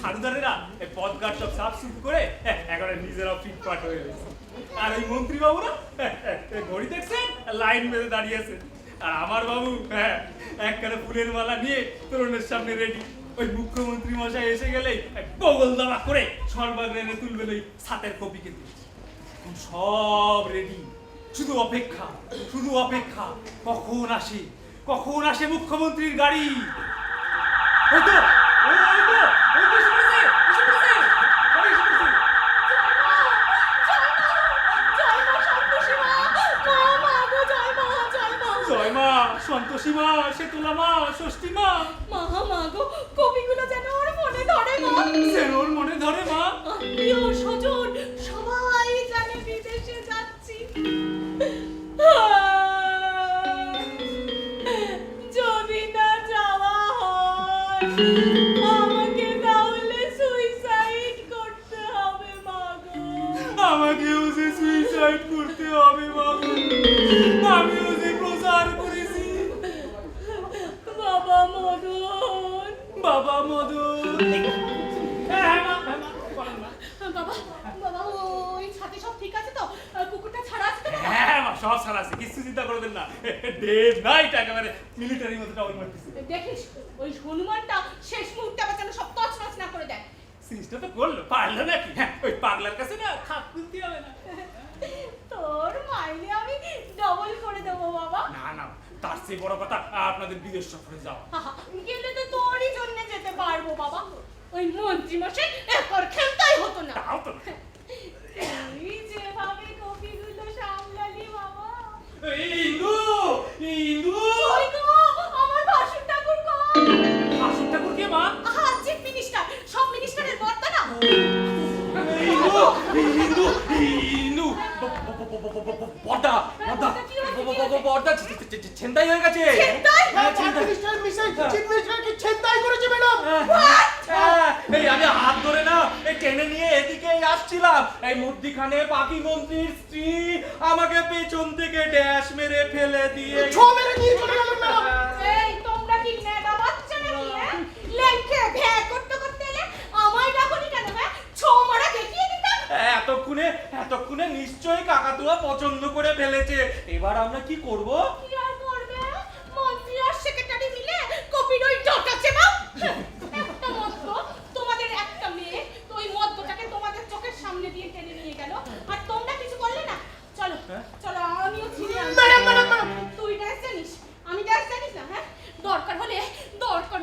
সাধুদারেরা এই পদঘাট সব সাফ সুফ করে এখন নিজেরা ফিটফাট হয়ে গেছে। আর ওই মন্ত্রী বাবুরা ঘড়ি দেখছেন লাইন বেঁধে দাঁড়িয়েছে। আর আমার বাবু একখানে ফুলের মালা নিয়ে তরুণের সামনে রেডি। ওই মুখ্যমন্ত্রী মশাই এসে গেলেই বগল দাবা করে সর্বাগ রেনে তুলবেন ওই ছাতের কপিকে দিয়ে। সব রেডি, শুধু অপেক্ষা, শুধু অপেক্ষা কখন আসে মুখ্যমন্ত্রীর গাড়ি। ওই তো জয় মা, সন্তোষী মা, শেতলা মা, ষষ্ঠী মা। মা গো, কবিগুলো যেন ওর মনে ধরে মা। যেন ওর মনে ধরে মা। প্রিয় স্বজন সবাই জানে বিদেশে যাচ্ছি। যদি না যাওয়া হয় আমাকে তাহলে সুইসাইড করতে হবে মা গো। আমাকেও যে সুইসাইড করতে হবে মা গো। আমিও যে প্রচার করেছি। বাবা মদন, বাবা মদন। বাবা ওই ছাতে সব ঠিক আছে তো? কুকুরটা ছাড়া আছে তো? হ্যাঁ মা, সব ছাড়া আছে, কিছু চিন্তা করবেন না। ডে নাইট একেবারে মিলিটারি মতো টাউন মারতেছে। দেখিস ওই হনুমানটা শেষ মুহূর্তে আবার যেন সব তছনছ না করে দেয়। সিস্টা তো করলো, পারলো নাকি? ওই পাগলার কাছে না খাপ তুলতে হবে না। তোর মাইনে আমি ডবল করে দেবো বাবা। না, তার চেয়ে বড় কথা আপনাদের বিদেশ সফরে যাও। গেলে তো তোরই জন্য যেতে পারবো বাবা। ওই মন্ত্রী মশাই একবার খেলতেই হতো না। তাও তো তুই যেভাবে কপিগুলো সামলালি বাবা। ইন্দু ওই গো, আমার ভাসুর ঠাকুর কই? হাসুর ঠাকুর কে মা? চিফ মিনিস্টার, সব মিনিস্টারের বর্তা না। ইন্দু বড়দা বড়দা ছেন্দাই হয়ে গেছে। এই আমি হাত ধরে না এই টেনে নিয়ে এদিকে আসছিলাম, এই মধ্যিখানে বাকি মন্ত্রীর স্ত্রী আমাকে পেছন থেকে ড্যাশ মেরে ফেলে দিয়ে এই তোমরা কি নেড়া বাচ্চা নাকি? লেখে ভ্যা করতে করতে এলে আমায় ডাকনি কেন? ছো মারা দেখিয়ে দিতাম। এতক্ষণে নিশ্চয়ই কাকাতুয়া পছন্দ করে ফেলেছে। এবার আমরা কি করব? কি আর করবে? মন্ত্রী আর সেক্রেটারি মিলে কপির ওই জটাছে মা। একটা মদ্য, তোমাদের একটা মেয়ে তো ওই মদ্যটাকে তোমাদের চোখের সামনে দিয়ে টেনে নিয়ে গেল, আর তোমরা কিছু করলে না। চলো আমিও ছিঁড়ে আনবো। তুই ড্যান্স জানিস, আমি ড্যান্স জানিস না? দরকার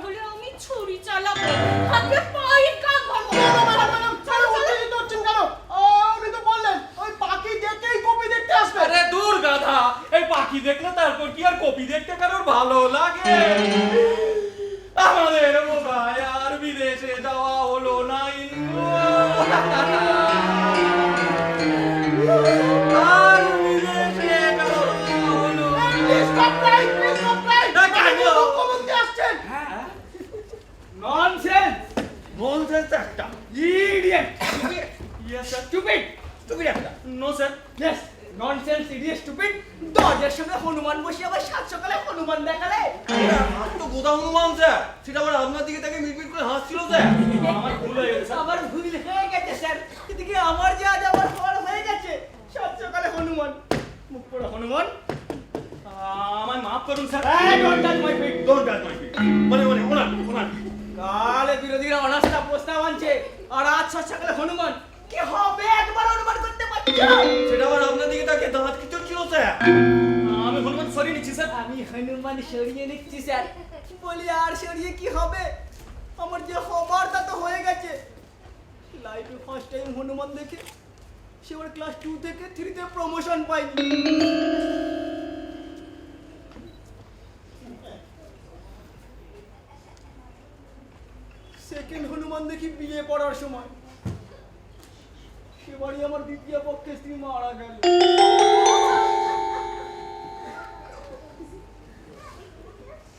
হলে আমি ছুরি চালাবো, হাতে পায়ে কান ধরবো। আরে দূর গাধা, এই পাখি দেখলে তারপর কি আর কপি দেখতে কারোর ভালো লাগে? আমাদের বোধহয় আর বিদেশে যাওয়া হলো না ইন্দু। আর বিদেশে যাওয়া হলো না। ননসেন্স একটা ইডিয়েট। Yes sir. স্টুপিড একটা। No sir. Yes, nonsense idiot stupid. দরজার সামনে হনুমান বসে আবার সাত সকালে হনুমান দেখালে। আর তো গোদা হনুমান স্যার, সেটা আবার আপনার দিকে তাকে মিটমিট করে হাসছিল স্যার। আমার ভুল হয়ে গেছে। আমার ভুল হয়ে গেছে স্যার, এদিকে আমার যা যাবার ফল হয়ে গেছে। সাত সকালে হনুমান, মুখ পড়া হনুমান। আমায় মাফ করুন sir. Don't touch my feet, don't touch my feet. ওনার কালে বিরোধীরা অনাস্থা প্রস্তাব আনছে, আর আজ সাত সকালে হনুমান। কি হবে একবার অনুমান করতে পারছো? সেটা আবার আপনার দিকে তাকে দাঁত কি ছিল স্যার। আমি হনুমান সরিয়ে নিচ্ছি স্যার। আমি হনুমান সরিয়ে নিচ্ছি স্যার। বলি আর সরিয়ে কি হবে? আমার যে হবার তা তো হয়ে গেছে। লাইফে ফার্স্ট টাইম হনুমান দেখে সে ওর ক্লাস 2 থেকে 3 তে প্রমোশন পাইনি। সেকেন্ড হনুমান দেখি বিয়ে পড়ার সময়। সেবারই আমার দ্বিতীয় পক্ষের স্ত্রী মারা গেল।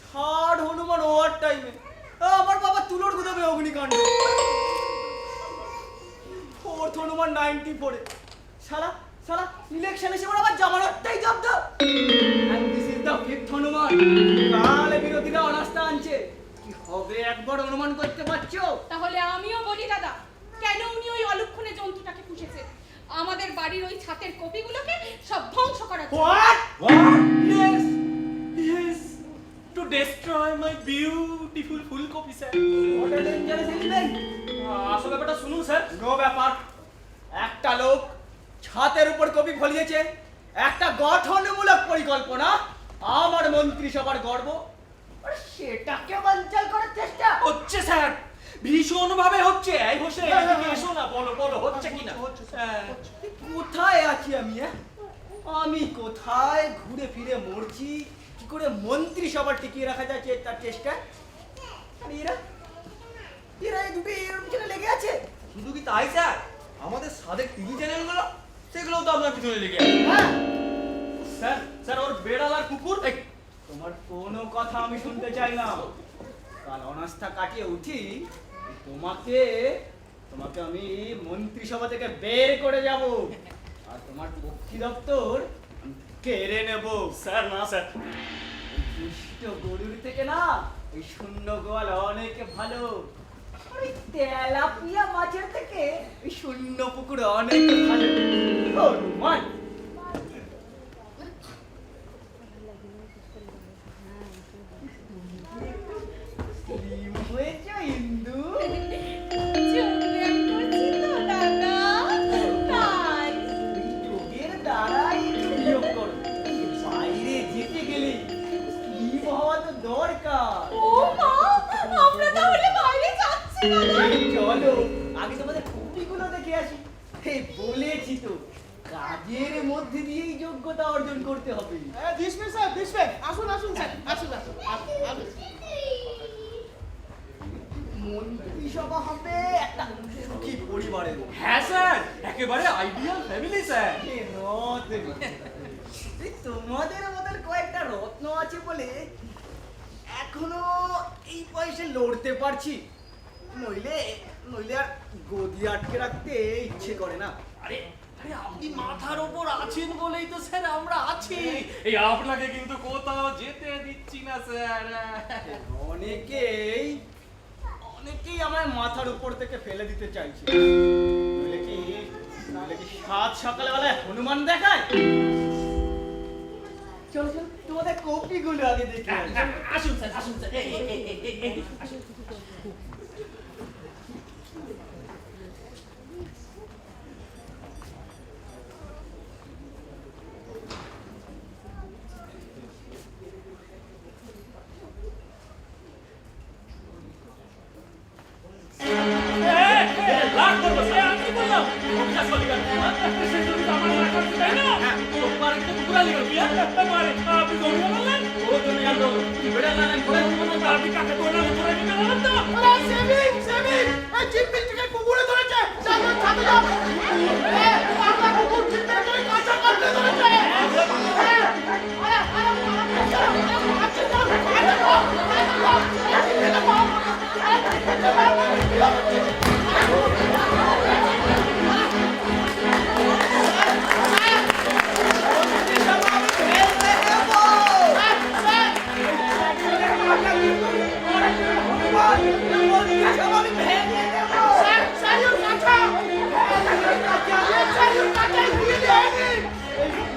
থার্ড হনুমান ওভার টাইমে আমার বাবা তুলোর গুদামে অগ্নিকাণ্ড। ফোর্থ হনুমান 94-এ শালা ইলেকশনে সে আবার জামানতটাই জব্দ। And this is the fifth Hanuman. কালে বিরোধীরা অনাস্থা আনছে, কি হবে একবার অনুমান করতে পারছো? তাহলে আমিও ব্যাপারটা শুনুন স্যার। নো ব্যাপার। একটা লোক ছাতের উপর কপি ফলিয়েছে, একটা গঠনমূলক পরিকল্পনা, আমার মন্ত্রিসভার গর্ব, আর সেটাকে বানচাল করার চেষ্টা হচ্ছে স্যার, ভীষণ ভাবে হচ্ছে। এই হোসে এদিকে এসো না, বলো বলো হচ্ছে কিনা। হ্যাঁ। কোথায় আছি আমি? আমি কোথায় ঘুরে ফিরে মরছি, কি করে মন্ত্রিসভা টিকিয়ে রাখা যাচ্ছে তার চেষ্টা। আর এরা এরা এই দুটো এর পিছনে লেগে আছে। শুধু কি তাই স্যার, আমাদের সাদেক টিভি চ্যানেলগুলো সেগুলোও তো আপনার পিছনে লেগে আছে। হ্যাঁ, স্যার স্যার ওর বেড়াল আর কুকুর তোমার কোনো কথা আমি শুনতে চাই না। কাল অনাস্থা কাটিয়ে উঠি তোমাকে তোমাকে আমি মন্ত্রিসভা থেকে বের করে যাব, আর তোমার পক্ষী দপ্তর আমি কেড়ে নেব। স্যার না স্যার, দুষ্ট গরুর থেকে না ওই শূন্য গোয়াল অনেক ভালো। আর ওই তেলাপিয়া মাছের থেকে ওই শূন্য পুকুর অনেক ভালো। হনুমান স্লিম হয়েছ ইন্দু। যোগব্যায়াম করছি তো দাদা, তাই। এই যোগের দ্বারাই একটু বিয়োগ করো। বাইরে যেতে গেলে স্লিম হওয়া তো দরকার। ও মা, আমরা তাহলে বাইরে যাচ্ছি দাদা। এই চলো আগে তোমাদের কপিগুলো দেখে আসি। এই বলেছি তো, কাজের মধ্যে দিয়েই যোগ্যতা অর্জন করতে হবে। দিসবেন স্যার, দিসবেন। আসুন আসুন স্যার, আসুন আসুন আসুন। মন্ত্রিসভা হবে একটা সুখী পরিবারের। হ্যাঁ স্যার, একেবারে আইডিয়াল ফ্যামিলি স্যার। এই তোমাদের মতন কয়েকটা রত্ন আছে বলে এখনো এই বয়সে লড়তে পারছি, নইলে নইলে আর গদি আটকে রাখতে ইচ্ছে করে না। আরে আরে আপনি মাথার ওপর আছেন বলেই তো স্যার আমরা আছি। এই আপনাকে কিন্তু কোথাও যেতে দিচ্ছি না স্যার। অনেকেই অনেকেই আমার মাথার উপর থেকে ফেলে দিতে চাইছে। নইলে কি সাত সকালবেলায় হনুমান দেখায়? চলো চলো তোমাদের কপিগুলো আগে দেখে আসি। আসুন স্যার, আসুন স্যার। এই আসুন। আপনি কাকে বললেন করে দিতে পারবেন তো? সেভিং সেভিং, এই চিমপিলটাকে কুকুরে ধরেছে। যাও ছাদে যাও। পাগলা কুকুর চিমপিলটাকে কাঁচা করতে ধরেছে।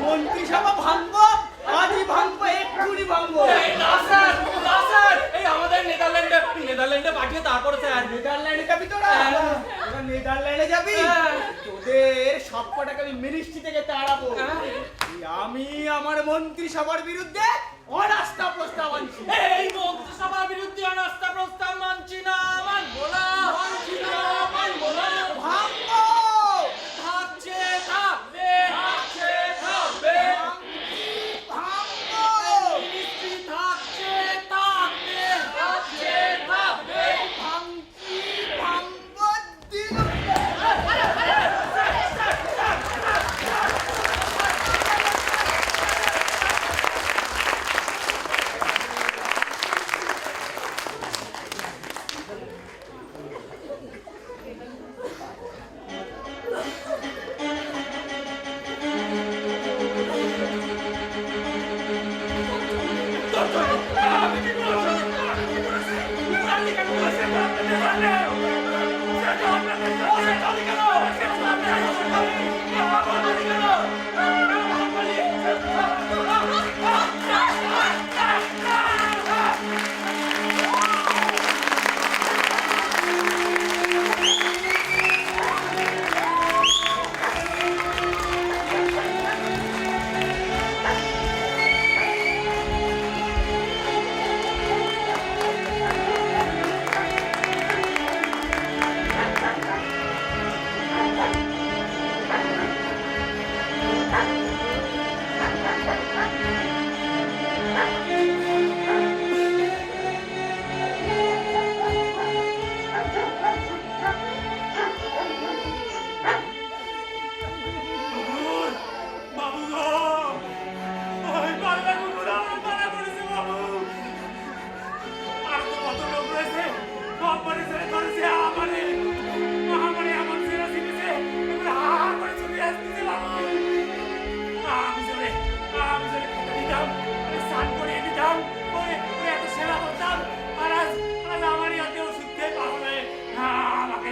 মন্ত্রিসভা ভাঙবো, আজই ভাঙবো, এক্ষুনি ভাঙবো। এই না স্যার, না স্যার, এই আমাদের নেদারল্যান্ডে পাঠিয়ে তারপরে স্যার। নেদারল্যান্ডে যাবি তোরা? তোরা নেদারল্যান্ডে যাবি? হ্যাঁ। তোদের সবকটাকে আমি মিনিস্ট্রি থেকে তাড়াবো। হ্যাঁ। আমি আমার মন্ত্রিসভার বিরুদ্ধে অনাস্থা প্রস্তাব আনছি। এই মন্ত্রিসভার বিরুদ্ধে অনাস্থা প্রস্তাব মানছি না, মানবো না, মানছি না, মানবো না। ভাঙবো, থাকছে থাকবে, থাকছে থাকবে, ভাঙবো। মিনিস্ট্রি থাকছে থাকবে, থাকছে থাকবে। ভাঙছি, ভাঙবো, দিন।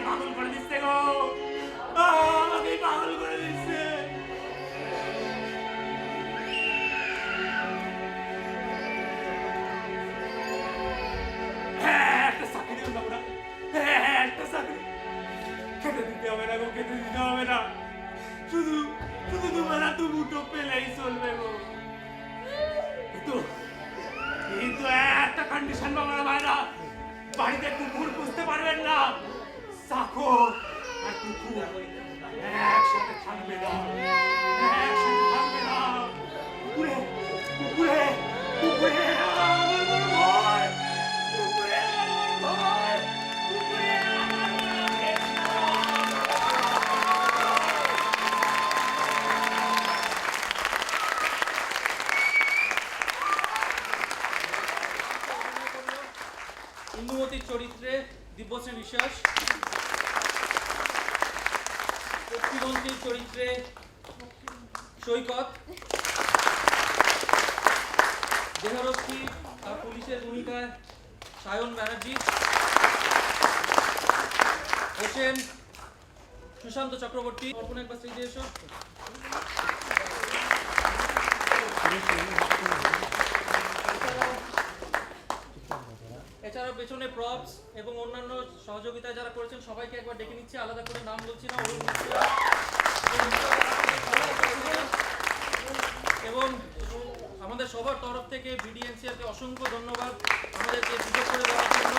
পাগল করে দিচ্ছে গো, আমাকে পাগল করে দিচ্ছে। হ্যাঁ, একটা চাকরি দেবেন বাবু না, হ্যাঁ, একটা চাকরি। খেতে দিতে হবে না গো, খেতে দিতে হবে না, শুধু শুধু দুবেলা দু মুঠো পেলেই চলবে গো। কিন্তু কিন্তু একটা কন্ডিশন বাবা ভাইরা, বাড়িতে কুকুর পুষতে পারবেন না, চাকর আর কুকুর একসাথে থাকবে না, একসাথে থাকবে না। কুকুরে কুকুরে কুকুরে আমার বড় ভয়, কুকুরে আমার বড় ভয়, কুকুরে আমার বড় ঘেন্না। ইন্দুমতির চরিত্রে দিব্যশ্রী বিশ্বাস, লক্ষ্মীবন্তীর চরিত্রে সৈকত, দেহরক্ষী আর পুলিশের ভূমিকায় সায়ন ব্যানার্জি, হোসেন সুশান্ত চক্রবর্তী। অর্পণ একবার স্টেজে এসো। এছাড়াও পেছনে প্রপস এবং অন্যান্য সহযোগিতা যারা করেছেন সবাইকে একবার ডেকে নিচ্ছি, আলাদা করে নাম বলছি না। অরুণ মিশ্র এবং আমাদের সবার তরফ থেকে বিডিএনসিআরকে অসংখ্য ধন্যবাদ আমাদেরকে সুযোগ করে দেওয়ার জন্য।